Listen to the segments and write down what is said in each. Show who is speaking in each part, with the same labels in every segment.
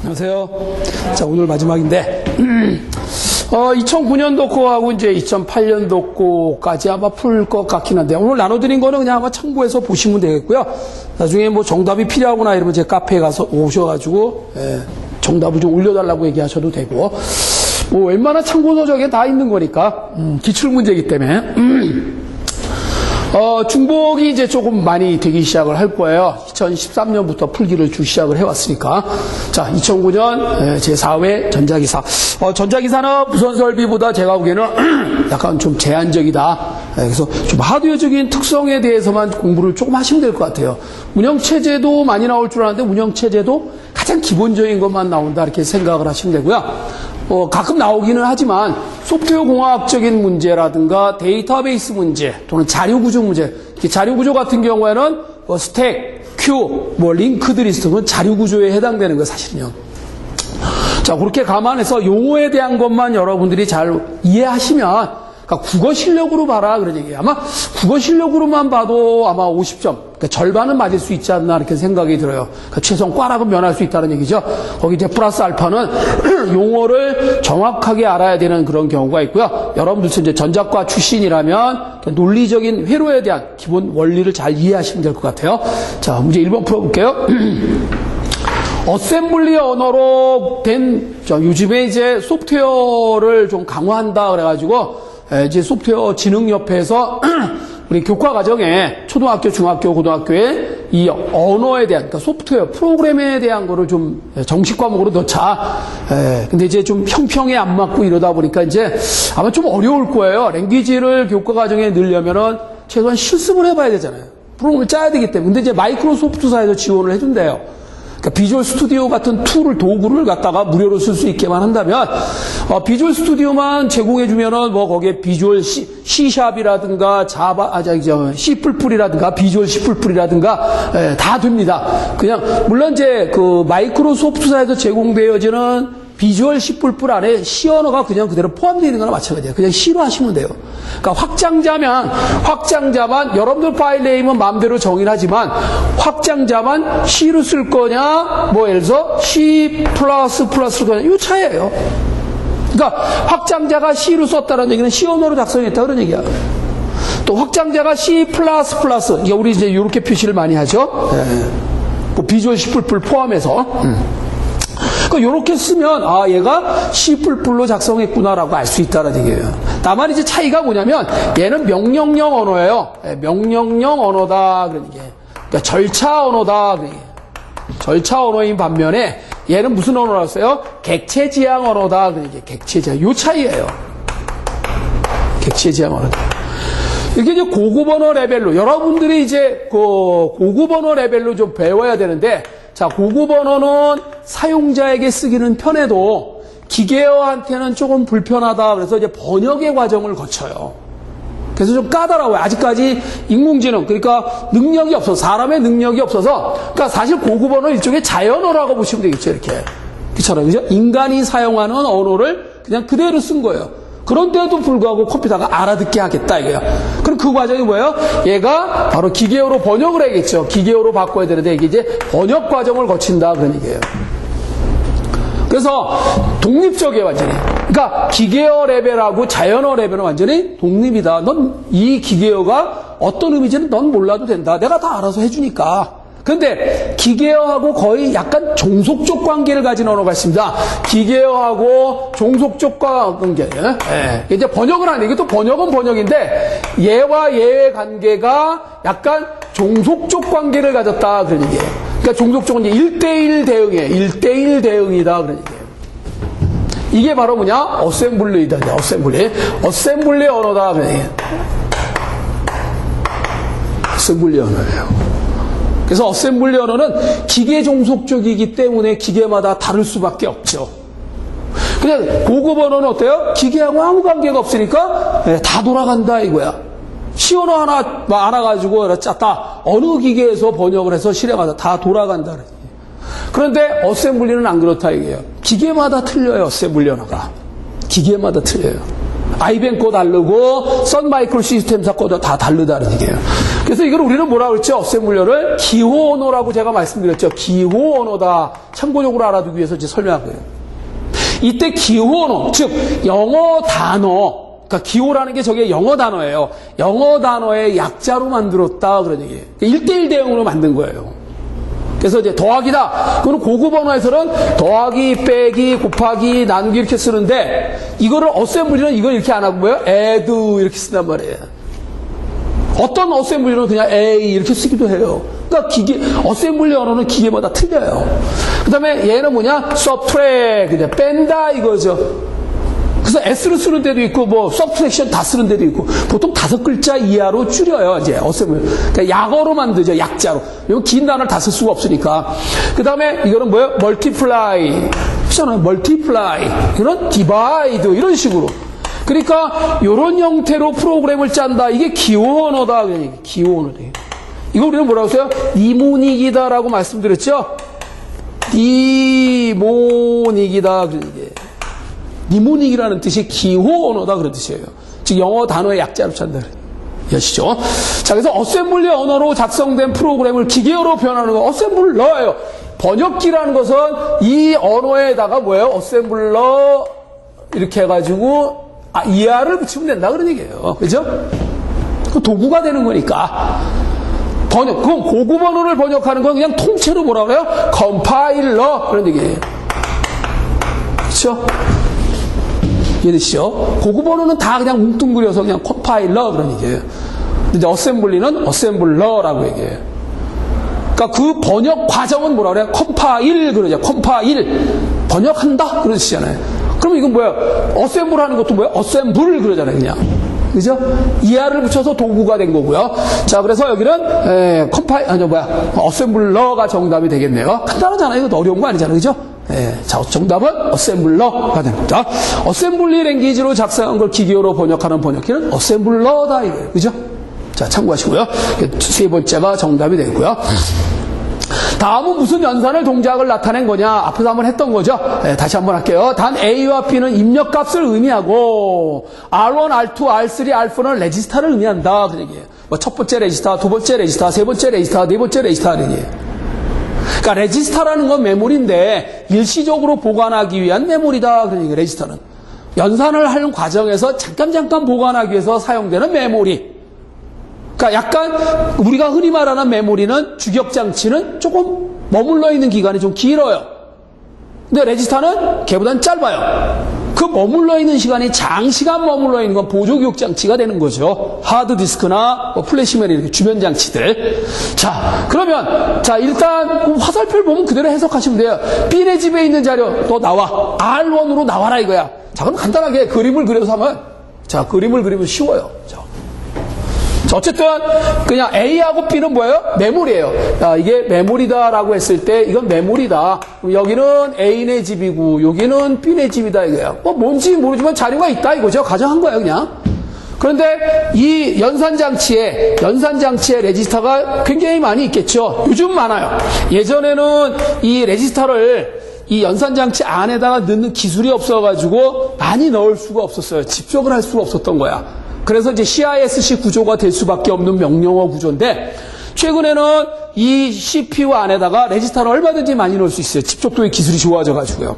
Speaker 1: 안녕하세요. 자, 오늘 마지막인데, 2009년도 거하고 이제 2008년도 거까지 아마 풀 것 같긴 한데, 오늘 나눠드린 거는 그냥 아마 참고해서 보시면 되겠고요. 나중에 뭐 정답이 필요하거나 이러면 제 카페에 가서 오셔가지고, 정답을 좀 올려달라고 얘기하셔도 되고, 뭐 웬만한 참고서 저게 다 있는 거니까, 기출문제이기 때문에, 중복이 이제 조금 많이 되기 시작을 할 거예요. 2013년부터 풀기를 쭉 시작을 해왔으니까. 자, 2009년 제4회 전자기사. 전자기사는 무선설비보다 제가 보기에는 약간 좀 제한적이다. 그래서 좀 하드웨어적인 특성에 대해서만 공부를 조금 하시면 될 것 같아요. 운영체제도 많이 나올 줄 알았는데 운영체제도 가장 기본적인 것만 나온다. 이렇게 생각을 하시면 되고요. 가끔 나오기는 하지만 소프트웨어 공학적인 문제라든가 데이터베이스 문제 또는 자료구조 문제, 자료구조 같은 경우에는 스택, 큐, 링크드 리스트, 그건 자료구조에 해당되는 거예요, 사실은요. 자, 그렇게 감안해서 용어에 대한 것만 여러분들이 잘 이해하시면, 그러니까 국어 실력으로 봐라, 그런 얘기예요. 아마 국어 실력으로만 봐도 아마 50점, 그러니까 절반은 맞을 수 있지 않나, 이렇게 생각이 들어요. 그러니까 최소한 꽈락은 면할 수 있다는 얘기죠. 거기 이제 플러스 알파는 용어를 정확하게 알아야 되는 그런 경우가 있고요. 여러분들 이제 전자과 출신이라면 논리적인 회로에 대한 기본 원리를 잘 이해하시면 될 것 같아요. 자, 문제 1번 풀어볼게요. 어셈블리 언어로 된, 요즘에 이제 소프트웨어를 좀 강화한다 그래가지고, 이제 소프트웨어 진흥협회에서 우리 교과 과정에 초등학교, 중학교, 고등학교에 이 언어에 대한, 그러니까 소프트웨어 프로그램에 대한 거를 좀 정식 과목으로 넣자. 근데 이제 좀 형평에 안 맞고 이러다 보니까 이제 아마 좀 어려울 거예요. 랭귀지를 교과 과정에 넣으려면은 최소한 실습을 해봐야 되잖아요. 프로그램을 짜야 되기 때문에. 근데 이제 마이크로소프트사에서 지원을 해준대요. 그러니까 비주얼 스튜디오 같은 툴을, 도구를 갖다가 무료로 쓸 수 있게만 한다면, 비주얼 스튜디오만 제공해주면은 거기에 비주얼 C#이라든가 C++이라든가 비주얼 C++이라든가, 다 됩니다. 그냥, 물론 이제 마이크로소프트사에서 제공되어지는 비주얼 C++ 안에 C 언어가 그냥 그대로 포함되어 있는 거나 마찬가지예요. 그냥 C로 하시면 돼요. 그러니까 확장자만 여러분들 파일 네임은 마음대로 정의하지만 확장자만 C로 쓸 거냐, 예를 들어서 C++ 거냐, 이 차이예요. 그러니까 확장자가 C로 썼다는 얘기는 C 언어로 작성했다 그런 얘기야. 또 확장자가 C++, 우리 이제 이렇게 표시를 많이 하죠. 비주얼 C++ 포함해서. 그러니까 이렇게 쓰면 얘가 C++로 작성했구나라고 알 수 있다는 얘기예요. 다만 이제 차이가 뭐냐면 얘는 명령형 언어예요. 명령형 언어다 그런 얘기예요. 그러니까 절차 언어다 그런 얘기예요. 절차 언어인 반면에 얘는 무슨 언어라고 써요? 객체지향 언어다 그런 얘기예요. 객체지향. 요 차이예요. 객체지향 언어다. 이게 이제 고급 언어 레벨로 여러분들이 이제 고급 언어 레벨로 좀 배워야 되는데, 자, 고급 언어는 사용자에게 쓰기는 편해도 기계어한테는 조금 불편하다. 그래서 이제 번역의 과정을 거쳐요. 그래서 좀 까다로워요. 아직까지 인공지능, 그러니까 능력이 없어서, 사람의 능력이 없어서, 그러니까 사실 고급 언어 일종의 자연어라고 보시면 되겠죠, 이렇게. 그렇잖아요. 그죠? 인간이 사용하는 언어를 그냥 그대로 쓴 거예요. 그런데도 불구하고 컴퓨터가 알아듣게 하겠다 이거예요. 그럼 그 과정이 뭐예요? 얘가 바로 기계어로 번역을 해야겠죠. 기계어로 바꿔야 되는데 이게 이제 번역 과정을 거친다 그런 얘기예요. 그래서 독립적이에요, 완전히. 그러니까 기계어 레벨하고 자연어 레벨은 완전히 독립이다. 넌 이 기계어가 어떤 의미인지는 넌 몰라도 된다. 내가 다 알아서 해주니까. 그런데 기계어하고 거의 약간 종속적 관계를 가진 언어가 있습니다. 기계어하고 종속적 관계. 이제 번역을 하는, 이게 또 번역은 번역인데 얘와 얘의 관계가 약간 종속적 관계를 가졌다 그런 얘기예요. 그러니까 종속적은 이제 1대1 대응이에요. 1대1 대응이다 그런 얘기예요. 이게 바로 뭐냐? 어셈블리다. 어셈블리 언어다 그런 얘기예요. 어셈블리 언어예요. 그래서 어셈블리 언어는 기계 종속적이기 때문에 기계마다 다를 수밖에 없죠. 근데 고급 언어는 어때요? 기계하고 아무 관계가 없으니까 다 돌아간다 이거야. C 언어 하나 가지고 짰다. 어느 기계에서 번역을 해서 실행하다 다 돌아간다. 그런데 어셈블리는 안 그렇다 이게요. 기계마다 틀려요. 어셈블리 언어가. 기계마다 틀려요. 아이벤 거 다르고 선 마이크로 시스템사 거도 다 다르다는 얘기예요. 그래서 이걸 우리는 뭐라고 그랬죠? 어셈블러를 기호 언어라고 제가 말씀드렸죠. 기호 언어다. 참고적으로 알아두기 위해서 이제 설명한 거예요. 이때 기호 언어, 즉 영어 단어, 그러니까 기호라는 게 저게 영어 단어예요. 영어 단어의 약자로 만들었다 그런 얘기예요. 1:1 대응으로 만든 거예요. 그래서 이제 더하기다. 그거는 고급 언어에서는 더하기, 빼기, 곱하기, 나누기 이렇게 쓰는데 이거를 어셈블리는 이걸 이렇게 안 하고 뭐예요? add 이렇게 쓴단 말이에요. 어떤 어셈블리는 그냥 A 이렇게 쓰기도 해요. 그러니까 어셈블리 언어는 기계마다 틀려요. 그 다음에 얘는 뭐냐? subtract, 뺀다 이거죠. 그래서 S를 쓰는 데도 있고, subtraction 다 쓰는 데도 있고, 보통 5글자 이하로 줄여요, 이제, 어셈블리. 그러니까 약어로 만들죠, 약자로. 이건 긴 단어를 다 쓸 수가 없으니까. 그 다음에 이거는 뭐예요? multiply. 그렇잖아요, multiply. 이거는 divide. 이런 식으로. 그러니까 이런 형태로 프로그램을 짠다. 이게 기호 언어다. 기호 언어다. 이거 우리는 뭐라고 써요? 니모닉이다라고 말씀드렸죠? 니모닉이다. 니모닉이라는 뜻이 기호 언어다 그런 뜻이에요. 즉 영어 단어의 약자로 짠다. 아시죠? 자, 그래서 어셈블리 언어로 작성된 프로그램을 기계어로 변하는 거 어셈블러예요. 번역기라는 것은 이 언어에다가 뭐예요? 어셈블러 이렇게 해가지고 ER을 붙이면 된다 그런 얘기예요. 그죠? 그 도구가 되는 거니까. 그럼 고급 언어를 번역하는 건 그냥 통째로 뭐라 그래요? 컴파일러 그런 얘기예요. 그렇죠? 이해되시죠? 고급 언어는 다 그냥 뭉뚱그려서 그냥 컴파일러 그런 얘기예요. 근데 이제 어셈블리는 어셈블러라고 얘기해요. 그러니까 그 번역 과정은 뭐라 그래요? 컴파일 그러죠. 컴파일 번역한다 그런 뜻이잖아요. 그럼 이건 뭐야? 어셈블 하는 것도 뭐야? 어셈블 그러잖아요, 그냥. 그죠? ER을 붙여서 도구가 된 거고요. 자, 그래서 여기는, 어셈블러가 정답이 되겠네요. 간단하잖아요. 이거 어려운 거 아니잖아요. 그죠? 자, 정답은 어셈블러가 됩니다. 어셈블리 랭귀지로 작성한 걸 기계어로 번역하는 번역기는 어셈블러다, 이거예요. 그죠? 자, 참고하시고요. 세 번째가 정답이 되고요. 다음은 무슨 연산을 동작을 나타낸 거냐? 앞에서 한번 했던 거죠? 다시 한번 할게요. 단 A와 B는 입력값을 의미하고 R1, R2, R3, R4는 레지스타를 의미한다. 그런 얘기예요. 첫 번째 레지스타, 두 번째 레지스타, 세 번째 레지스타, 네 번째 레지스타 그런 얘기예요. 그러니까 레지스타라는 건 메모리인데 일시적으로 보관하기 위한 메모리다. 그런 얘기예요. 레지스타는. 연산을 하는 과정에서 잠깐 보관하기 위해서 사용되는 메모리. 그러니까 약간 우리가 흔히 말하는 메모리는 주격장치는 조금 머물러 있는 기간이 좀 길어요. 근데 레지스타는 걔보다는 짧아요. 그 머물러 있는 시간이 장시간 머물러 있는 건 보조교육장치가 되는 거죠. 하드디스크나 플래시메모리 이렇게 주변 장치들. 자, 그러면 일단 화살표를 보면 그대로 해석하시면 돼요. B네 집에 있는 자료 너 나와. R1으로 나와라 이거야. 자, 그럼 간단하게 그림을 그려서 하면 그림을 그리면 쉬워요. 어쨌든 그냥 A하고 B는 뭐예요? 메모리예요. 이게 메모리다라고 했을 때 이건 메모리다. 여기는 A네 집이고 여기는 B네 집이다 이거야. 뭔지 모르지만 자료가 있다 이거죠. 가정한 거예요 그냥. 그런데 이 연산장치에 레지스타가 굉장히 많이 있겠죠. 요즘 많아요. 예전에는 이 레지스타를 이 연산장치 안에다가 넣는 기술이 없어가지고 많이 넣을 수가 없었어요. 집적을 할 수가 없었던 거야. 그래서 이제 CISC 구조가 될 수밖에 없는 명령어 구조인데 최근에는 이 CPU 안에다가 레지스타를 얼마든지 많이 넣을 수 있어요. 집적도의 기술이 좋아져가지고요.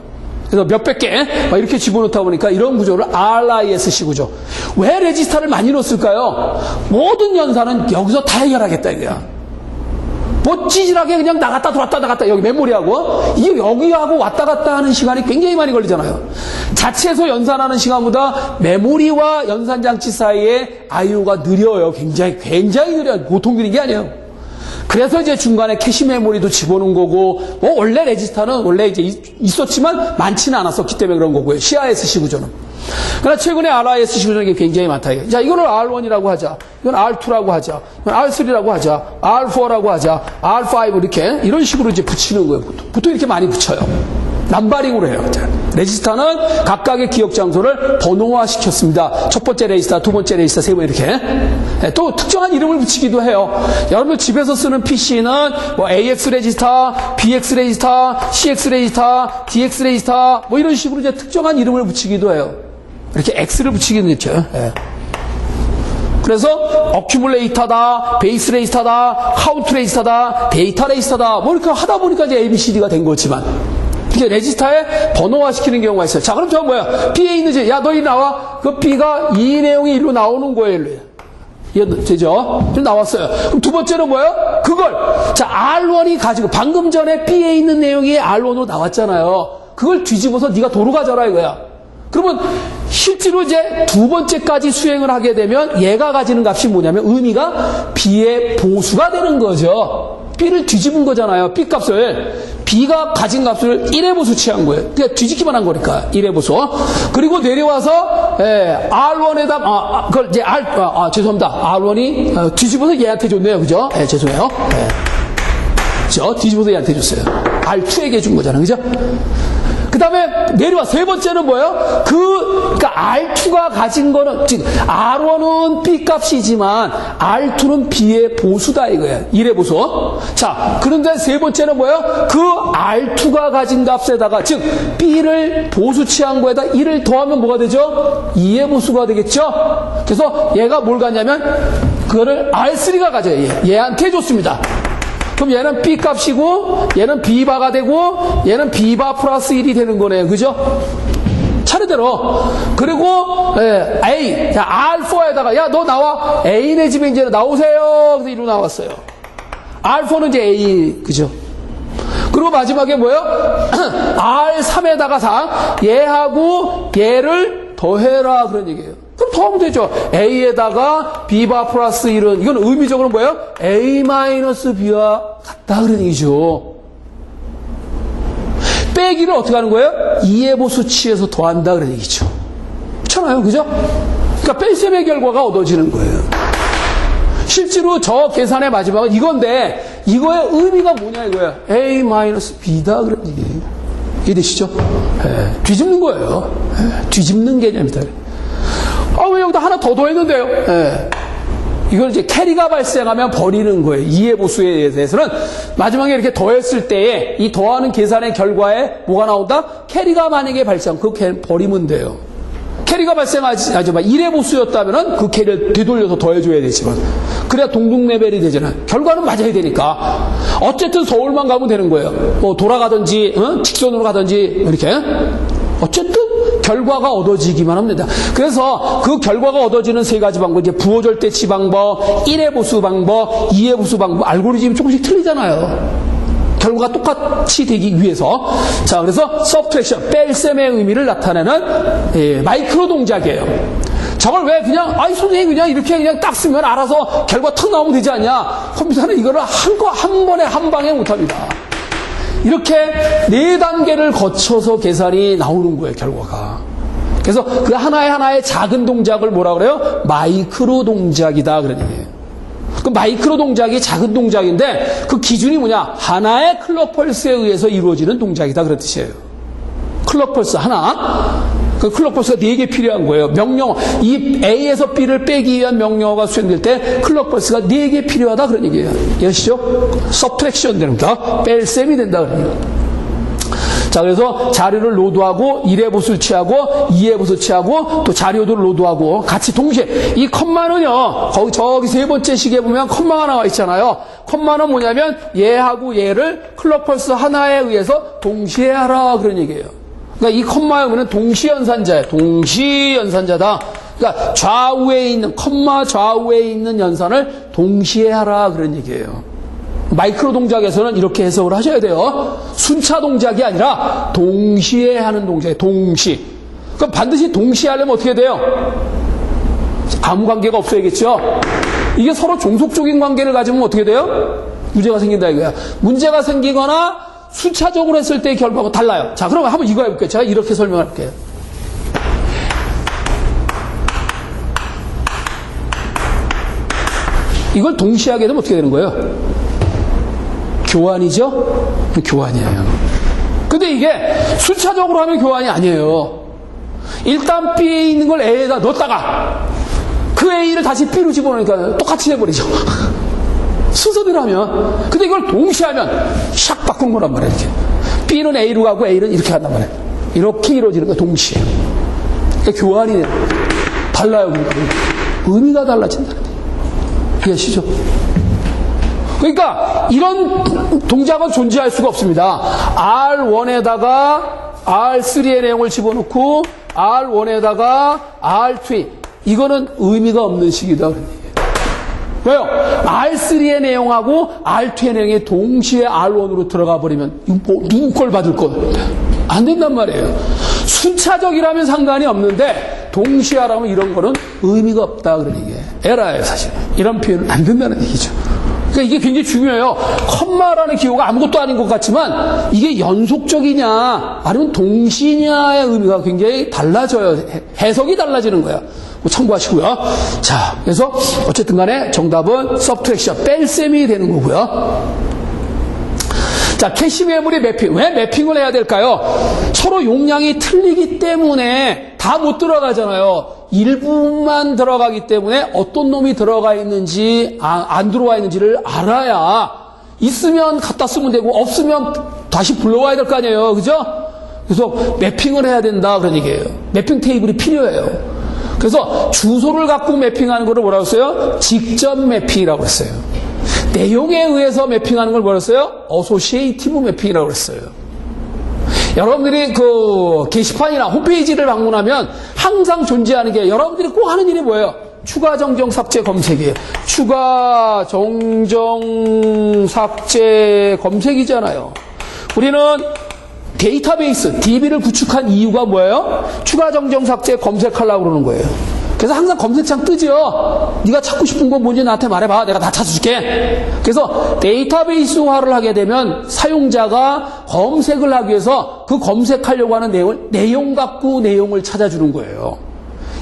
Speaker 1: 그래서 몇백 개 이렇게 집어넣다 보니까 이런 구조를 RISC 구조. 왜 레지스타를 많이 넣었을까요? 모든 연산은 여기서 다 해결하겠다 이거야. 찌질하게 그냥 나갔다 들어왔다 여기 메모리하고 이게 여기하고 왔다 갔다 하는 시간이 굉장히 많이 걸리잖아요. 자체에서 연산하는 시간보다 메모리와 연산장치 사이에 IO가 느려요. 굉장히 느려요. 보통 느린 게 아니에요. 그래서 이제 중간에 캐시 메모리도 집어넣은 거고 원래 레지스타는 원래 이제 있었지만 많지는 않았었기 때문에 그런 거고요. CISC 구조는. 그러나 최근에 RISC 구조는 굉장히 많다. 자, 이거를 R1이라고 하자. 이건 R2라고 하자. 이건 R3라고 하자. R4라고 하자. R5 이렇게 이런 식으로 이제 붙이는 거예요. 보통 이렇게 많이 붙여요. 남바링으로 해요. 자, 레지스타는 각각의 기억 장소를 번호화 시켰습니다. 첫 번째 레지스타, 두 번째 레지스타, 세 번째 이렇게. 또 특정한 이름을 붙이기도 해요. 여러분 집에서 쓰는 PC는 AX 레지스타, BX 레지스타, CX 레지스타, DX 레지스타 이런 식으로 이제 특정한 이름을 붙이기도 해요. 이렇게 X를 붙이기도 했죠. 그래서 어큐뮬레이터다, 베이스 레지스터다, 카운트 레지스터다, 데이터 레지스터다 뭐 이렇게 하다 보니까 이제 ABCD가 된 거지만 이게 레지스터에 번호화시키는 경우가 있어요. 자, 그럼 저 뭐야? B에 있는 야, 너 이리 나와. 그 B가 이 내용이 일로 나오는 거예요, 일로. 되죠? 좀 나왔어요. 그럼 두 번째는 뭐예요? 그걸. 자, R1이 가지고, 방금 전에 B에 있는 내용이 R1으로 나왔잖아요. 그걸 뒤집어서 네가 도로 가져라 이거야. 그러면 실제로 이제 두 번째까지 수행을 하게 되면 얘가 가지는 값이 뭐냐면 의미가 B의 보수가 되는 거죠. B를 뒤집은 거잖아요. B 값을. B가 가진 값을 1의 보수 취한 거예요. 그냥 뒤집기만 한 거니까. 1의 보수. 그리고 내려와서, R1에다, 그걸 이제 죄송합니다. R1이 뒤집어서 얘한테 줬네요. 그죠? 죄송해요. 그죠? 뒤집어서 얘한테 줬어요. R2에게 준 거잖아요. 그죠? 그 다음에 내려와. 세 번째는 뭐예요? 그러니까 R2가 가진 거는, 즉, R1은 B 값이지만, R2는 B의 보수다 이거예요. 1의 보수. 자, 그런데 세 번째는 뭐예요? 그 R2가 가진 값에다가, 즉, B를 보수 취한 거에다 1을 더하면 뭐가 되죠? 2의 보수가 되겠죠? 그래서 얘가 뭘 갖냐면, 그거를 R3가 가져요. 얘한테 줬습니다. 그럼 얘는 B 값이고 얘는 B바가 되고 얘는 B바 플러스 1이 되는 거네요. 그죠? 차례대로. 그리고 A. 자, R4에다가 야, 너 나와. A네 집에 이제 나오세요. 그래서 이리로 나왔어요. R4는 이제 A. 그죠? 그리고 마지막에 뭐예요? R3에다가 4. 얘하고 얘를 더해라. 그런 얘기예요. 그럼 더하면 되죠. A에다가 B바 플러스 1은, 이건 의미적으로 뭐예요? A-B와 같다. 그런 얘기죠. 빼기를 어떻게 하는 거예요? 2의 보수 취해서 더한다. 그런 얘기죠. 그렇잖아요. 그죠? 그러니까 뺄셈의 결과가 얻어지는 거예요. 실제로 저 계산의 마지막은 이건데, 이거의 의미가 뭐냐 이거예요. A-B다. 그런 얘기예요. 이해되시죠? 뒤집는 거예요. 뒤집는 개념이다. 왜 여기다 하나 더 더했는데요? 이걸 이제 캐리가 발생하면 버리는 거예요. 2의 보수에 대해서는 마지막에 이렇게 더했을 때에 이 더하는 계산의 결과에 뭐가 나온다? 캐리가 만약에 발생, 그거 버리면 돼요. 캐리가 발생하지만 1의 보수였다면은 그 캐리를 되돌려서 더해줘야 되지만 그래야 동등 레벨이 되잖아요. 결과는 맞아야 되니까. 어쨌든 서울만 가면 되는 거예요. 뭐 돌아가든지 직선으로 가든지 이렇게. 어쨌든 결과가 얻어지기만 하면 된다. 그래서 그 결과가 얻어지는 세 가지 방법, 이제 부호절대치 방법, 1의 보수 방법, 2의 보수 방법, 알고리즘이 조금씩 틀리잖아요. 결과가 똑같이 되기 위해서. 자, 그래서 서브트랙션, 뺄셈의 의미를 나타내는 마이크로 동작이에요. 저걸 왜 그냥, 선생님 그냥 이렇게 그냥 딱 쓰면 알아서 결과 탁 나오면 되지 않냐? 컴퓨터는 이거를 한 번에 한 방에 못합니다. 이렇게 4단계를 거쳐서 계산이 나오는 거예요, 결과가. 그래서 그 하나의 작은 동작을 뭐라 그래요? 마이크로 동작이다. 그런 얘기예요. 그 마이크로 동작이 작은 동작인데 그 기준이 뭐냐? 하나의 클럭 펄스에 의해서 이루어지는 동작이다. 그런 뜻이에요. 클럭 펄스 하나. 그 클럭 펄스가 4개 필요한 거예요. 명령어. 이 A에서 B를 빼기 위한 명령어가 수행될 때 클럭 펄스가 4개 필요하다. 그런 얘기예요. 이해하시죠? 서브트랙션 되는 거. 뺄셈이 된다. 그런 얘기예요. 자, 그래서 자료를 로드하고 1의 보수를 취하고 2의 보수를 취하고 또 자료도 로드하고 같이 동시에. 이 컴마는요, 저기 세 번째 식에 보면 컴마가 나와 있잖아요. 컴마는 뭐냐면 얘하고 얘를 클럭 펄스 하나에 의해서 동시에 하라. 그런 얘기예요. 그러니까 이 컴마의 의미는 동시연산자예요. 동시연산자다. 그러니까 좌우에 있는, 컴마 좌우에 있는 연산을 동시에 하라. 그런 얘기예요. 마이크로 동작에서는 이렇게 해석을 하셔야 돼요. 순차 동작이 아니라 동시에 하는 동작이에요. 동시. 그럼 반드시 동시에 하려면 어떻게 돼요? 아무 관계가 없어야겠죠? 이게 서로 종속적인 관계를 가지면 어떻게 돼요? 문제가 생긴다 이거야. 문제가 생기거나 순차적으로 했을 때의 결과가 달라요. 자, 그러면 한번 이거 해볼게요. 제가 이렇게 설명할게요. 이걸 동시에 하게 되면 어떻게 되는 거예요? 교환이죠? 교환이에요. 근데 이게 순차적으로 하면 교환이 아니에요. 일단 B에 있는 걸 A에다 넣었다가 그 A를 다시 B로 집어넣으니까 똑같이 돼버리죠. 순서대로 하면. 근데 이걸 동시에 하면 샥 바꾸는 거란 말이에요. 이렇게. B는 A로 가고 A는 이렇게 간단 말이에요. 이렇게 이루어지는 거예요. 동시에. 그러니까 교환이 되는 거예요. 교환. 이해되시죠? 자, 달라요. 그러니까. 의미가 달라진다는 거예요. 이해하시죠? 그러니까 이런 동작은 존재할 수가 없습니다. R1에다가 R3의 내용을 집어넣고 R1에다가 R2 이거는 의미가 없는 식이다. 왜요? R3의 내용하고 R2의 내용이 동시에 R1으로 들어가 버리면 누구 걸 받을 거? 안 된단 말이에요. 순차적이라면 상관이 없는데 동시에 하라면 이런 거는 의미가 없다. 그런 얘기예요. 에라예요, 사실. 이런 표현은 안 된다는 얘기죠. 그러니까 이게 굉장히 중요해요. 컴마라는 기호가 아무것도 아닌 것 같지만 이게 연속적이냐 아니면 동시냐의 의미가 굉장히 달라져요. 해석이 달라지는 거야. 참고하시고요. 자, 그래서 어쨌든 간에 정답은 subtraction, 뺄셈이 되는 거고요. 자, 캐시 메모리 매핑. 왜 매핑을 해야 될까요? 서로 용량이 틀리기 때문에 다 못 들어가잖아요. 일부만 들어가기 때문에 어떤 놈이 들어가 있는지 안 들어와 있는지를 알아야 있으면 갖다 쓰면 되고 없으면 다시 불러와야 될 거 아니에요. 그죠? 그래서 매핑을 해야 된다 그런 얘기예요. 매핑 테이블이 필요해요. 그래서 주소를 갖고 매핑하는 거를 뭐라고 했어요? 직접 매핑이라고 했어요. 내용에 의해서 매핑하는 걸 뭐라고 했어요? 어소시에이티브 매핑이라고 했어요. 여러분들이 그 게시판이나 홈페이지를 방문하면 항상 존재하는 게 여러분들이 꼭 하는 일이 뭐예요? 추가 정정 삭제 검색이에요. 추가 정정 삭제 검색이잖아요. 우리는 데이터베이스, DB를 구축한 이유가 뭐예요? 추가 정정 삭제 검색하려고 그러는 거예요. 그래서 항상 검색창 뜨죠? 네가 찾고 싶은 건 뭔지 나한테 말해봐. 내가 다 찾아줄게. 그래서 데이터베이스화를 하게 되면 사용자가 검색을 하기 위해서 그 검색하려고 하는 내용 갖고 내용을 찾아주는 거예요.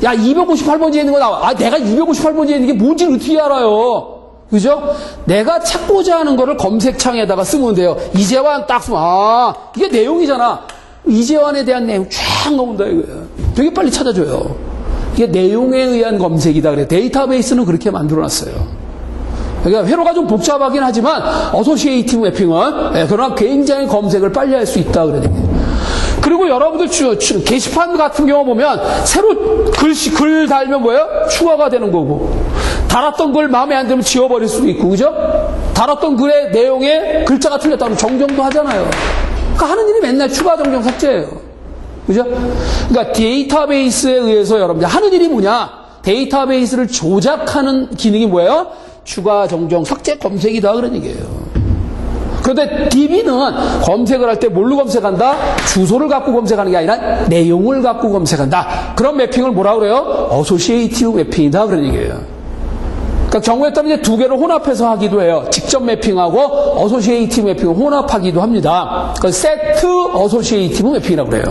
Speaker 1: 야, 258번지에 있는 거 나와. 아, 내가 258번지에 있는 게 뭔지를 어떻게 알아요? 그죠? 내가 찾고자 하는 거를 검색창에다가 쓰면 돼요. 이재환 딱 쓰면, 아, 이게 내용이잖아. 이재환에 대한 내용 쫙 나온다, 이거예요. 되게 빨리 찾아줘요. 이게 내용에 의한 검색이다. 그래. 데이터베이스는 그렇게 만들어놨어요. 그러니까 회로가 좀 복잡하긴 하지만, 어소시에이티브 매핑은, 그러나 굉장히 검색을 빨리 할 수 있다. 그래. 그리고 여러분들 게시판 같은 경우 보면, 새로 글 달면 뭐예요? 추가가 되는 거고. 달았던 글 마음에 안 들면 지워버릴 수도 있고, 그죠? 달았던 글의 내용에 글자가 틀렸다면 정정도 하잖아요. 그러니까 하는 일이 맨날 추가 정정 삭제예요. 그죠? 그러니까 데이터베이스에 의해서 여러분들 하는 일이 뭐냐? 데이터베이스를 조작하는 기능이 뭐예요? 추가 정정 삭제 검색이다. 그런 얘기예요. 그런데 DB는 검색을 할 때 뭘로 검색한다? 주소를 갖고 검색하는 게 아니라 내용을 갖고 검색한다. 그런 매핑을 뭐라 그래요? 어소시에이티브 매핑이다. 그런 얘기예요. 그러니까 경우에 따르면 이제 두 개를 혼합해서 하기도 해요. 직접 매핑하고 어소시에이티브 매핑을 혼합하기도 합니다. 그래서 세트 어소시에이티브 매핑이라고 그래요.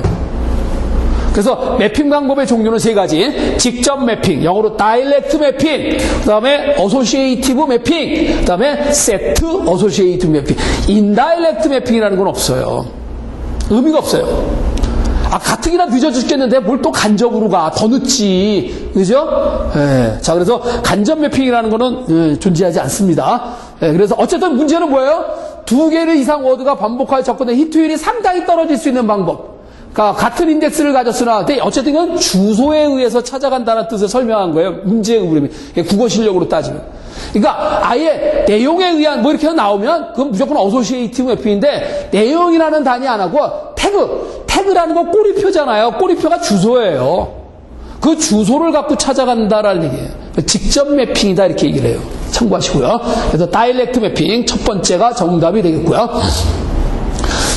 Speaker 1: 그래서 매핑 방법의 종류는 세 가지. 직접 매핑, 영어로 다이렉트 매핑, 그 다음에 어소시에이티브 매핑, 그 다음에 세트 어소시에이티브 매핑. 인다이렉트 매핑이라는 건 없어요. 의미가 없어요. 아, 가뜩이나 늦어 죽겠는데 뭘 또 간접으로 가. 더 늦지. 그죠? 예. 자, 그래서 간접 매핑이라는 거는 존재하지 않습니다. 예. 그래서 어쨌든 문제는 뭐예요? 두 개를 이상 워드가 반복하여 접근된 히트율이 상당히 떨어질 수 있는 방법. 그러니까 같은 인덱스를 가졌으나 어쨌든 이건 주소에 의해서 찾아간다는 뜻을 설명한 거예요. 문제의 그림이. 국어 실력으로 따지면. 그러니까 아예 내용에 의한 뭐 이렇게 나오면 그건 무조건 어소시에이티브 매핑인데 내용이라는 단위 안 하고 태그라는 건 꼬리표잖아요. 꼬리표가 주소예요. 그 주소를 갖고 찾아간다라는 얘기예요. 직접 매핑이다 이렇게 얘기를 해요. 참고하시고요. 그래서 다이렉트 매핑 첫 번째가 정답이 되겠고요.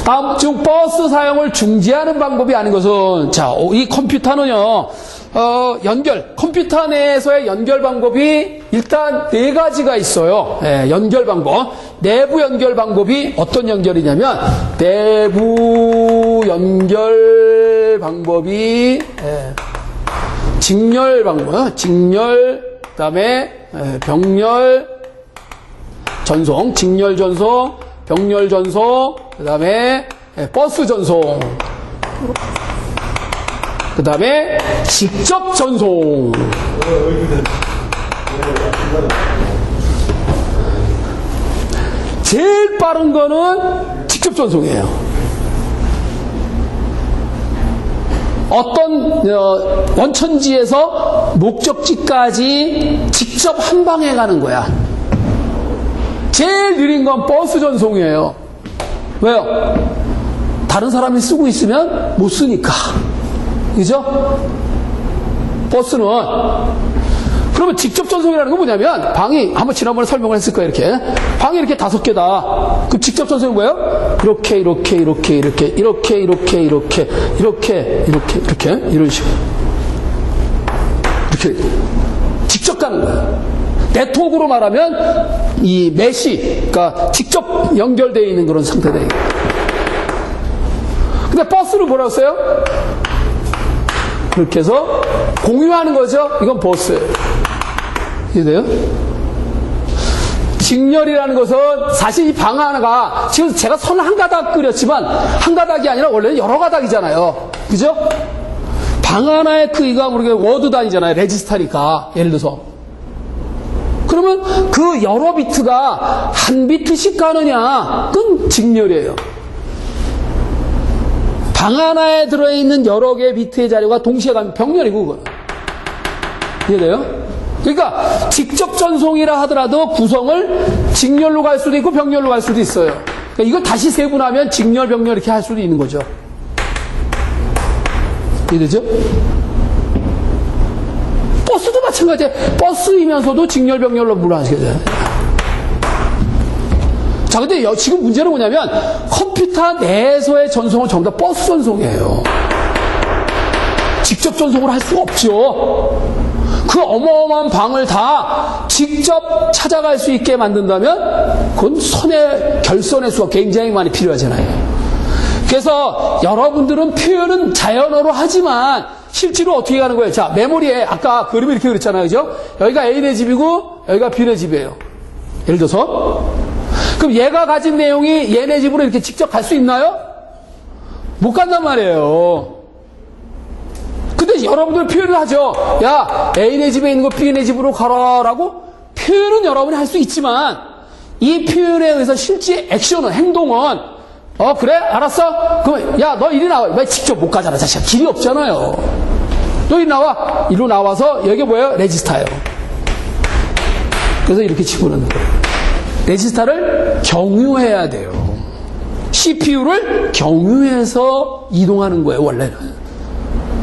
Speaker 1: 다음 중 버스 사용을 중지하는 방법이 아닌 것은 자, 이 컴퓨터는요. 컴퓨터 내에서의 연결 방법이 일단 네 가지가 있어요. 연결 방법. 내부 연결 방법이 어떤 연결이냐면, 내부 연결 방법이, 직렬 방법, 직렬, 그 다음에, 병렬, 전송, 직렬 전송, 병렬 전송, 그 다음에, 버스 전송. 그 다음에 직접 전송. 제일 빠른 거는 직접 전송이에요. 어떤 원천지에서 목적지까지 직접 한 방에 가는 거야. 제일 느린 건 버스 전송이에요. 왜요? 다른 사람이 쓰고 있으면 못 쓰니까. 그죠? 버스는. 그러면 직접 전송이라는 건 뭐냐면, 방이, 한번 지난번에 설명을 했을 거예요, 이렇게. 방이 이렇게 5개다. 그럼 직접 전송이 뭐예요? 이렇게, 이런 식으로. 이렇게. 직접 가는 거예요. 네트워크로 말하면, 이 메시, 그러니까 직접 연결되어 있는 그런 상태다. 근데 버스를 뭐라고 써요? 그렇게 해서 공유하는 거죠. 이건 버스예요. 이해돼요? 직렬이라는 것은 사실 이 방 하나가 지금 제가 선 한 가닥 그렸지만 한 가닥이 아니라 원래는 여러 가닥이잖아요. 그죠? 방 하나의 크기가 우리가 워드 단위잖아요. 레지스타니까. 예를 들어서. 그러면 그 여러 비트가 한 비트씩 가느냐? 그건 직렬이에요. 방 하나에 들어있는 여러 개의 비트의 자료가 동시에 가면 병렬이고, 그거는. 이해돼요? 그러니까, 직접 전송이라 하더라도 구성을 직렬로 갈 수도 있고 병렬로 갈 수도 있어요. 그러니까 이걸 다시 세분하면 직렬, 병렬 이렇게 할 수도 있는 거죠. 이해되죠? 버스도 마찬가지예요. 버스이면서도 직렬, 병렬로 물어하시게 돼요. 자, 근데 지금 문제는 뭐냐면 컴퓨터 내에서의 전송은 전부 다 버스 전송이에요. 직접 전송을 할 수가 없죠. 그 어마어마한 방을 다 직접 찾아갈 수 있게 만든다면 그건 결선의 수가 굉장히 많이 필요하잖아요. 그래서 여러분들은 표현은 자연어로 하지만 실제로 어떻게 가는 거예요? 자, 메모리에 아까 그림을 이렇게 그렸잖아요. 그죠? 여기가 A네 집이고 여기가 B네 집이에요. 예를 들어서 그럼 얘가 가진 내용이 얘네 집으로 이렇게 직접 갈 수 있나요? 못 간단 말이에요. 근데 여러분들 표현을 하죠. 야, A네 집에 있는 거 B네 집으로 가라라고 표현은 여러분이 할 수 있지만 이 표현에 의해서 실제 액션은, 행동은 그래? 알았어? 그럼 야, 너 이리 나와. 왜 직접 못 가잖아. 자식아. 길이 없잖아요. 너 이리 나와. 이리로 나와서 여기 뭐예요? 레지스타예요. 그래서 이렇게 집어넣는 거예요. 레지스타를 경유해야 돼요. CPU를 경유해서 이동하는 거예요, 원래는.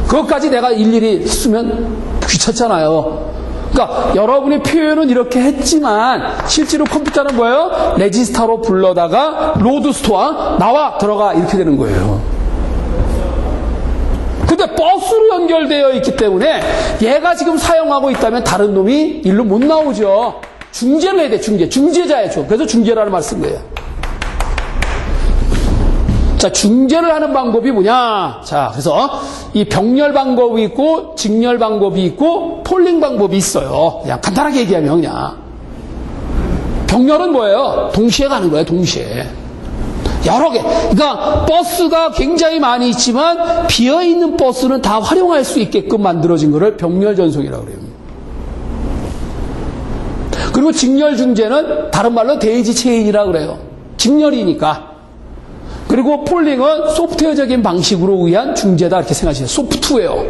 Speaker 1: 그것까지 내가 일일이 쓰면 귀찮잖아요. 그러니까 여러분의 표현은 이렇게 했지만 실제로 컴퓨터는 뭐예요? 레지스타로 불러다가 로드 스토어 나와 들어가 이렇게 되는 거예요. 근데 버스로 연결되어 있기 때문에 얘가 지금 사용하고 있다면 다른 놈이 일로 못 나오죠. 중재를 해야 돼, 중재자예요. 그래서 중재라는 말 쓴 거예요. 자, 중재를 하는 방법이 뭐냐? 자, 그래서 이 병렬 방법이 있고, 직렬 방법이 있고, 폴링 방법이 있어요. 그냥 간단하게 얘기하면 그냥. 병렬은 뭐예요? 동시에 가는 거예요, 동시에. 여러 개. 그러니까 버스가 굉장히 많이 있지만 비어있는 버스는 다 활용할 수 있게끔 만들어진 거를 병렬 전송이라고 그래요. 그리고 직렬 중재는 다른 말로 데이지 체인이라고 그래요. 직렬이니까. 그리고 폴링은 소프트웨어적인 방식으로 의한 중재다 이렇게 생각하시면 소프트웨어.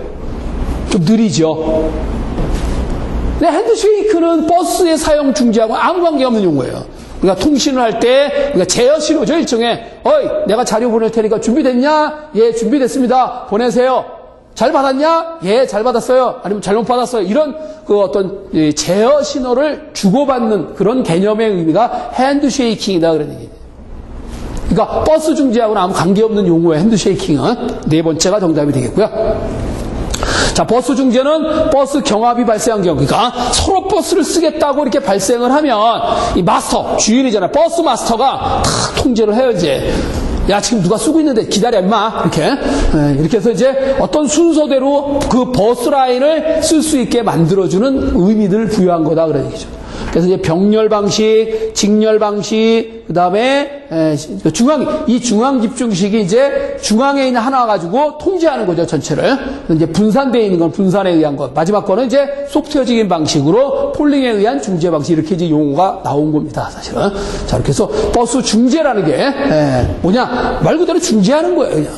Speaker 1: 좀 느리죠. 근데 핸드쉐이크는 버스의 사용 중재하고 아무 관계없는 용어예요. 우리가 통신을 할 때 우리가 제어 신호죠. 일종의 어이 내가 자료 보낼 테니까 준비됐냐? 예 준비됐습니다. 보내세요. 잘 받았냐? 예, 잘 받았어요. 아니면 잘못 받았어요. 이런 그 어떤 제어 신호를 주고받는 그런 개념의 의미가 핸드쉐이킹이다 그런 얘기예요. 그러니까 버스 중재하고는 아무 관계없는 용어의 핸드쉐이킹은 네 번째가 정답이 되겠고요. 자, 버스 중재는 버스 경합이 발생한 경우, 그러니까 서로 버스를 쓰겠다고 이렇게 발생을 하면 이 마스터, 주인이잖아요. 버스 마스터가 다 통제를 해요, 이제. 야, 지금 누가 쓰고 있는데 기다려, 임마. 이렇게 해서 이제 어떤 순서대로 그 버스 라인을 쓸 수 있게 만들어주는 의미들을 부여한 거다, 그런 얘기죠. 그래서 이제 병렬 방식, 직렬 방식, 그 다음에 이 중앙 집중식이 이제 중앙에 있는 하나 가지고 통제하는 거죠, 전체를. 이제 분산되어 있는 건 분산에 의한 것. 마지막 거는 이제 소프트웨어적인 방식으로 폴링에 의한 중재 방식, 이렇게 이제 용어가 나온 겁니다, 사실은. 자, 이렇게 해서 버스 중재라는 게 뭐냐? 말 그대로 중재하는 거예요, 그냥.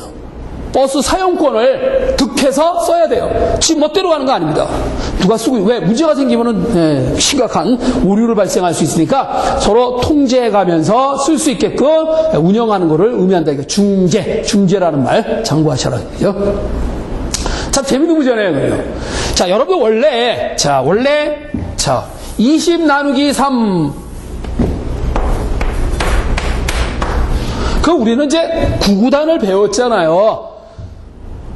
Speaker 1: 버스 사용권을 득해서 써야 돼요. 지 멋대로 가는 거 아닙니다. 누가 쓰고, 왜? 문제가 생기면은, 심각한 오류를 발생할 수 있으니까 서로 통제해가면서 쓸 수 있게끔 운영하는 거를 의미한다. 이거 중재라는 말 참고하셔라고요. 참 재밌는 문제네요, 그래요. 자, 여러분 원래 20 나누기 3. 우리는 이제 구구단을 배웠잖아요.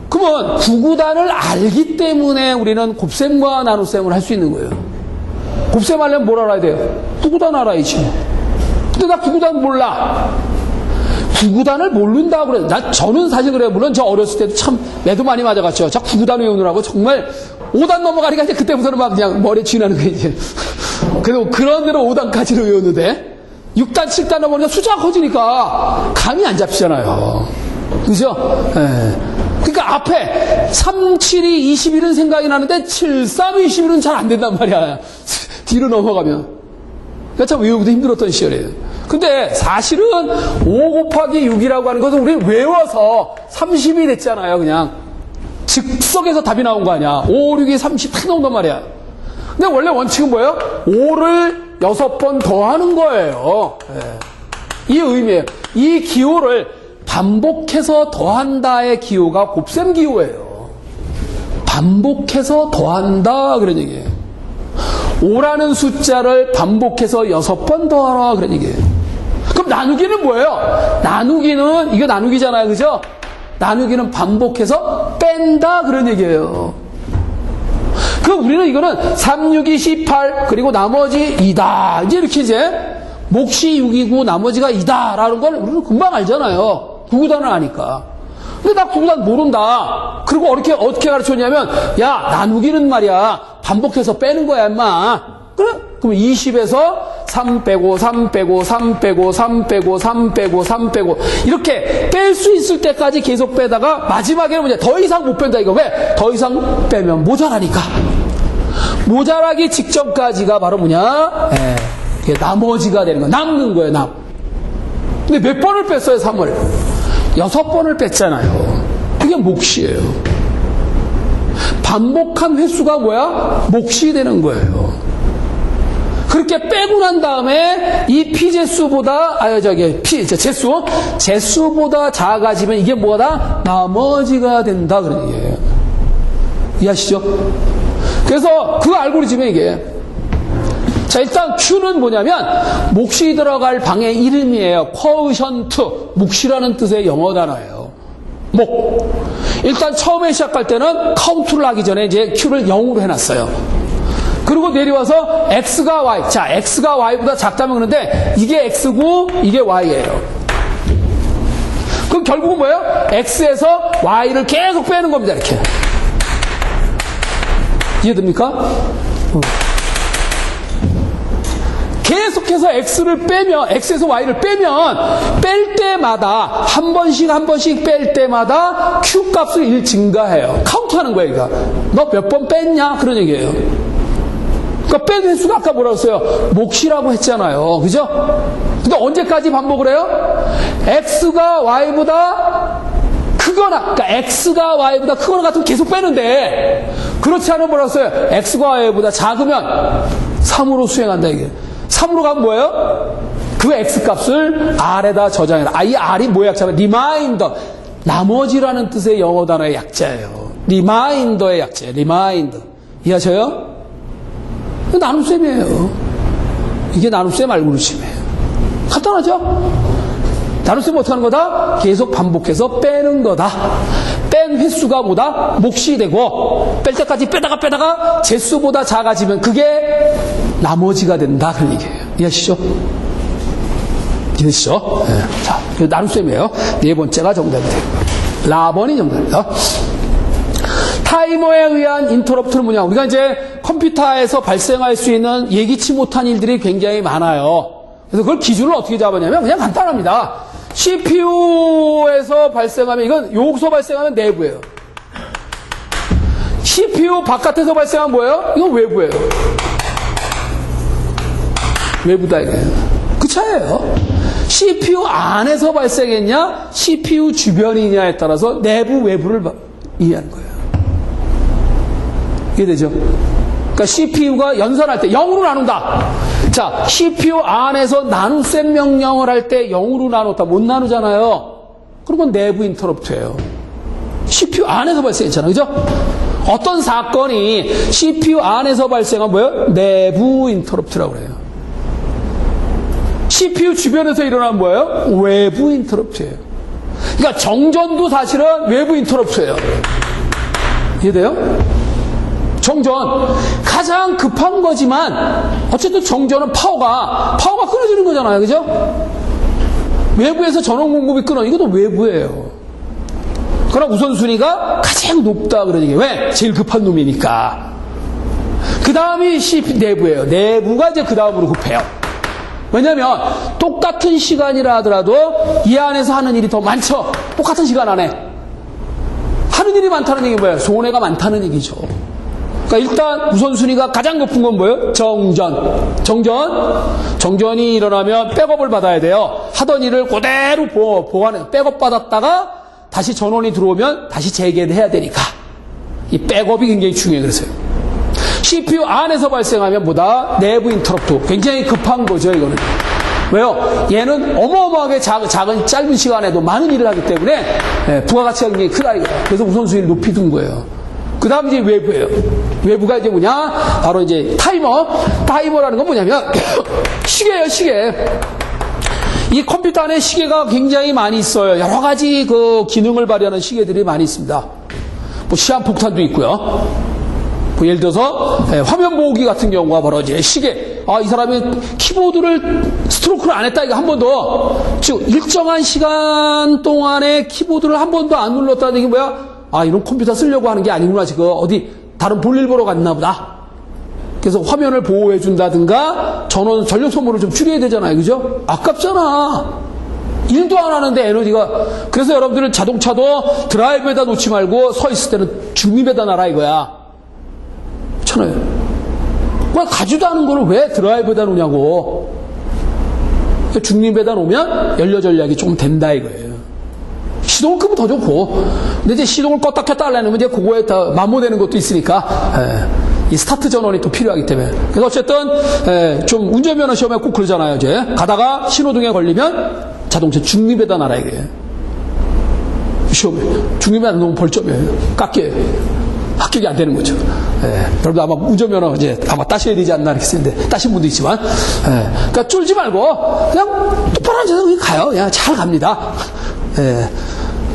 Speaker 1: 그러면 구구단을 알기 때문에 우리는 곱셈과 나눗셈을 할 수 있는 거예요. 곱셈 하려면 뭘 알아야 돼요? 구구단 알아야지. 근데 나 구구단 몰라. 구구단을 모른다고 그래요. 저는 사실 그래요. 물론 저 어렸을 때도 참 매도 많이 맞아갔죠. 자, 구구단 외우느라고 정말 5단 넘어가니까 이제 그때부터는 막 그냥 머리에 쥐나는 거예요, 이제. 그래도 그런 대로 5단까지는 외웠는데 6단, 7단 넘어가니까 숫자가 커지니까 감이 안 잡히잖아요. 그죠? 예. 그러니까 앞에 3, 7이 21은 생각이 나는데 7, 3, 21은 잘 안 된단 말이야. 뒤로 넘어가면. 그러니까 참 외우기도 힘들었던 시절이에요. 근데 사실은 5 곱하기 6이라고 하는 것은 우리 외워서 30이 됐잖아요, 그냥. 즉석에서 답이 나온 거 아니야. 5, 6이 30 탁 나온단 말이야. 근데 원래 원칙은 뭐예요? 5를 6번 더하는 거예요. 네. 이 의미예요. 이 기호를 반복해서 더한다의 기호가 곱셈 기호예요. 반복해서 더한다 그런 얘기예요. 5라는 숫자를 반복해서 6번 더하라 그런 얘기예요. 그럼 나누기는 뭐예요? 나누기는 이거 나누기잖아요, 그죠? 나누기는 반복해서 뺀다 그런 얘기예요. 우리는 이거는 3, 6이 18 그리고 나머지 2다 이제 이렇게 이제 몫이 6이고 나머지가 2다라는 걸 우리는 금방 알잖아요. 구구단을 아니까. 근데 나 구구단 모른다. 그리고 어떻게 가르쳤냐면, 야, 나누기는 말이야 반복해서 빼는 거야 임마. 그래? 그럼 20에서 3 빼고 3 빼고 3 빼고 3 빼고 3 빼고 3 빼고 이렇게 뺄 수 있을 때까지 계속 빼다가 마지막에는 뭐냐, 더 이상 못 뺀다 이거. 왜? 더 이상 빼면 모자라니까. 모자라기 직전까지가 바로 뭐냐, 나머지가 되는 거야. 남는 거예요, 남. 근데 몇 번을 뺐어요, 3을? 6번을 뺐잖아요. 그게 몫이에요. 반복한 횟수가 뭐야? 몫이 되는 거예요. 그렇게 빼고 난 다음에 이 피제수보다 제수보다 작아지면 이게 뭐다? 나머지가 된다 그런 얘기예요. 이해하시죠? 그래서 그 알고리즘이 이게, 자, 일단 Q는 뭐냐면 몫이 들어갈 방의 이름이에요. quotient, 몫이라는 뜻의 영어 단어예요. 목. 일단 처음에 시작할 때는 카운트를 하기 전에 이제 Q를 0으로 해놨어요. 그리고 내려와서 X가 Y. 자, X가 Y보다 작다면 그러는데 이게 X고 이게 Y예요. 그럼 결국은 뭐예요? X에서 Y를 계속 빼는 겁니다. 이렇게. 이해됩니까? 계속해서 X를 빼면, X에서 Y를 빼면, 뺄 때마다, 한 번씩 뺄 때마다 Q 값을 1 증가해요. 카운트하는 거예요, 그러니까. 너 몇 번 뺐냐? 그런 얘기예요. 그러니까 뺀 횟수가 아까 뭐라고 했어요? 몫이라고 했잖아요. 그죠? 근데 언제까지 반복을 해요? X가 Y보다 크거나, 그러니까 X가 Y보다 크거나 같으면 계속 빼는데, 그렇지 않으면 뭐라고 했어요? X가 Y보다 작으면 3으로 수행한다, 이게. 3으로 가면 뭐예요? 그 X값을 R에다 저장해라. 이 R이 뭐의 약자면? 리마인더. 나머지라는 뜻의 영어 단어의 약자예요. 리마인더의 약자예요. 리마인더. 이해하셔요? 나눗셈이에요. 이게 나눗셈 알고리즘이에요. 간단하죠? 나눗셈 어떻게 하는 거다? 계속 반복해서 빼는 거다. 뺀 횟수가 뭐다? 몫이 되고, 뺄 때까지 빼다가 제수보다 작아지면 그게 나머지가 된다. 그런 얘기예요. 이해하시죠? 이해하시죠? 네. 자, 나눗셈이에요. 네 번째가 정답이 되고요. 라번이 정답입니다. 타이머에 의한 인터럽트는 뭐냐? 우리가 이제 컴퓨터에서 발생할 수 있는 예기치 못한 일들이 굉장히 많아요. 그래서 그걸 기준을 어떻게 잡았냐면 그냥 간단합니다. CPU에서 발생하면, 이건 여기서 발생하면 내부예요. CPU 바깥에서 발생하면 뭐예요? 이건 외부예요. 외부다 이거예요. 그 차이예요. CPU 안에서 발생했냐, CPU 주변이냐에 따라서 내부, 외부를 이해하는 거예요. 이해되죠? 그러니까 CPU가 연산할 때 0으로 나눈다. 자, CPU 안에서 나눗셈 명령을 할 때 0으로 나눴다. 못 나누잖아요. 그런 건 내부 인터럽트예요. CPU 안에서 발생했잖아요. 그죠? 어떤 사건이 CPU 안에서 발생한 뭐예요? 내부 인터럽트라고 그래요. CPU 주변에서 일어난 뭐예요? 외부 인터럽트예요. 그러니까 정전도 사실은 외부 인터럽트예요. 이해돼요? 정전 가장 급한 거지만 어쨌든 정전은 파워가 끊어지는 거잖아요. 그죠? 외부에서 전원 공급이 끊어. 이것도 외부예요. 그럼 우선순위가 가장 높다 그러는 게 왜? 제일 급한 놈이니까. 그 다음이 내부예요. 내부가 이제 그 다음으로 급해요. 왜냐면 똑같은 시간이라 하더라도 이 안에서 하는 일이 더 많죠. 똑같은 시간 안에 하는 일이 많다는 얘기 뭐예요? 손해가 많다는 얘기죠. 그러니까 일단 우선순위가 가장 높은 건 뭐예요? 정전이 일어나면 백업을 받아야 돼요. 하던 일을 그대로 보완해. 백업 받았다가 다시 전원이 들어오면 다시 재개를 해야 되니까 이 백업이 굉장히 중요해요. 그래서요. CPU 안에서 발생하면 뭐다? 내부 인터럽트. 굉장히 급한 거죠, 이거는. 왜요? 얘는 어마어마하게 작은 짧은 시간에도 많은 일을 하기 때문에 부가가치가 굉장히 크다 이거예요. 그래서 우선순위를 높이 둔 거예요. 그 다음 이제 외부예요. 외부가 이제 뭐냐? 바로 이제 타이머라는 건 뭐냐면 시계예요, 시계. 이 컴퓨터 안에 시계가 굉장히 많이 있어요. 여러 가지 그 기능을 발휘하는 시계들이 많이 있습니다. 뭐 시한폭탄도 있고요. 뭐 예를 들어서 화면 보호기 같은 경우가 바로 이제 시계. 이 사람이 키보드를 스트로크를 안 했다. 이거 한 번도 즉 일정한 시간 동안에 키보드를 한 번도 안 눌렀다는 게 뭐야? 이런 컴퓨터 쓰려고 하는 게 아니구나. 지금 어디 다른 볼일 보러 갔나 보다. 그래서 화면을 보호해 준다든가 전력 소모를 좀 줄여야 되잖아요. 그죠? 아깝잖아. 일도 안 하는데 에너지가. 그래서 여러분들은 자동차도 드라이브에다 놓지 말고 서 있을 때는 중립에다 놔라 이거야. 그렇잖아요. 왜 가지도 않은 거를 왜 드라이브에다 놓냐고. 중립에다 놓으면 연료 전략이 조금 된다 이거예요. 시동을 끄면 더 좋고. 근데 이제 시동을 껐다 켰다 하려면 이제 그거에 다 마모되는 것도 있으니까. 이 스타트 전원이 또 필요하기 때문에. 그래서 어쨌든 좀 운전면허 시험에 꼭 그러잖아요. 이제 가다가 신호등에 걸리면 자동차 중립에다 놔라 이게. 시험에 중립에다 놓으면 벌점이에요. 깎여요. 합격이 안 되는 거죠. 여러분도 아마 운전면허 이제 아마 따셔야 되지 않나 이렇게 쓰는데 따신 분도 있지만, 그러니까 쫄지 말고 그냥 똑바로 앉아서 그냥 가요. 그냥 잘 갑니다.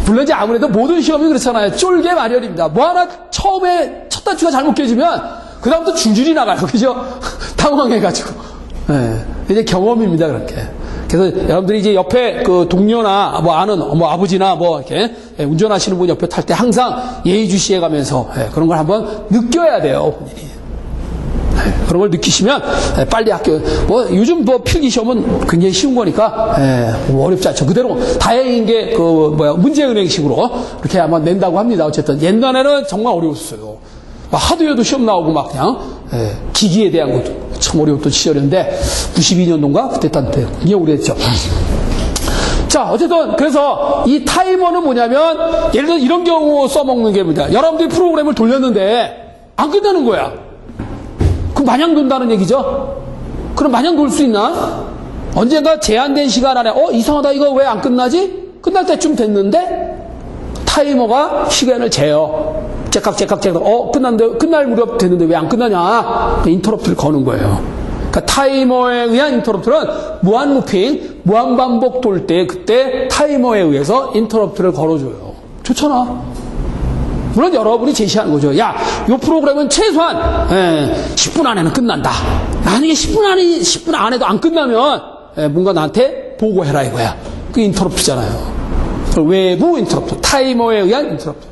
Speaker 1: 물론 이제 아무래도 모든 시험이 그렇잖아요. 쫄게 마련입니다. 뭐 하나 처음에 첫 단추가 잘못 껴지면 그다음부터 줄줄이 나가요. 그죠? 당황해가지고. 이제 경험입니다. 그렇게. 그래서 여러분들이 이제 옆에 그 동료나 뭐 아는 뭐 아버지나 뭐 이렇게 운전하시는 분 옆에 탈 때 항상 예의주시해 가면서 그런 걸 한번 느껴야 돼요. 본인이. 그런 걸 느끼시면 빨리 학교 뭐 요즘 뭐 필기 시험은 굉장히 쉬운 거니까 뭐 어렵지 않죠. 그대로 다행인 게 그 문제은행식으로 이렇게 아마 낸다고 합니다. 어쨌든 옛날에는 정말 어려웠어요. 하드웨어도 시험 나오고 막 그냥 기기에 대한 것도 참 어려웠던 시절인데 92년도인가 그때 딴때 굉장히 오래됐죠. 자, 어쨌든 그래서 이 타이머는 뭐냐면 예를 들어 이런 경우 써먹는 게 뭐냐. 여러분들이 프로그램을 돌렸는데 안 끝나는 거야. 그럼 마냥 돈다는 얘기죠. 그럼 마냥 돌 수 있나? 언젠가 제한된 시간 안에 이상하다 이거 왜 안 끝나지? 끝날 때쯤 됐는데 타이머가 시간을 재요. 째깍 끝날 무렵 됐는데 왜 안 끝나냐? 인터럽트를 거는 거예요. 그러니까 타이머에 의한 인터럽트는 무한 루핑, 무한 반복 돌 때 그때 타이머에 의해서 인터럽트를 걸어줘요. 좋잖아. 물론 여러분이 제시하는 거죠. 야, 이 프로그램은 최소한 10분 안에는 끝난다. 만약에 10분 안에도 안 끝나면 뭔가 나한테 보고해라 이거야. 그게 인터럽트잖아요. 외부 인터럽트, 타이머에 의한 인터럽트.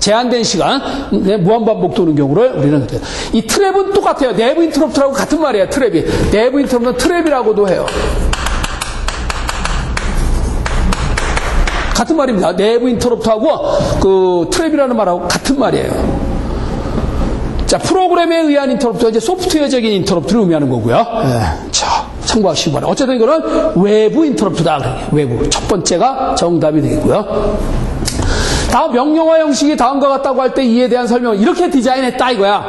Speaker 1: 제한된 시간, 무한반복 도는 경우를 우리는 이 트랩은 똑같아요. 내부 인터럽트라고 같은 말이에요. 트랩이. 내부 인터럽트는 트랩이라고도 해요. 같은 말입니다. 내부 인터럽트하고 그 트랩이라는 말하고 같은 말이에요. 자, 프로그램에 의한 인터럽트가 이제 소프트웨어적인 인터럽트를 의미하는 거고요. 자, 참고하시기 바랍니다. 어쨌든 이거는 외부 인터럽트다. 외부. 첫 번째가 정답이 되겠고요. 다음 명령어 형식이 다음과 같다고 할 때 이에 대한 설명을 이렇게 디자인했다 이거야.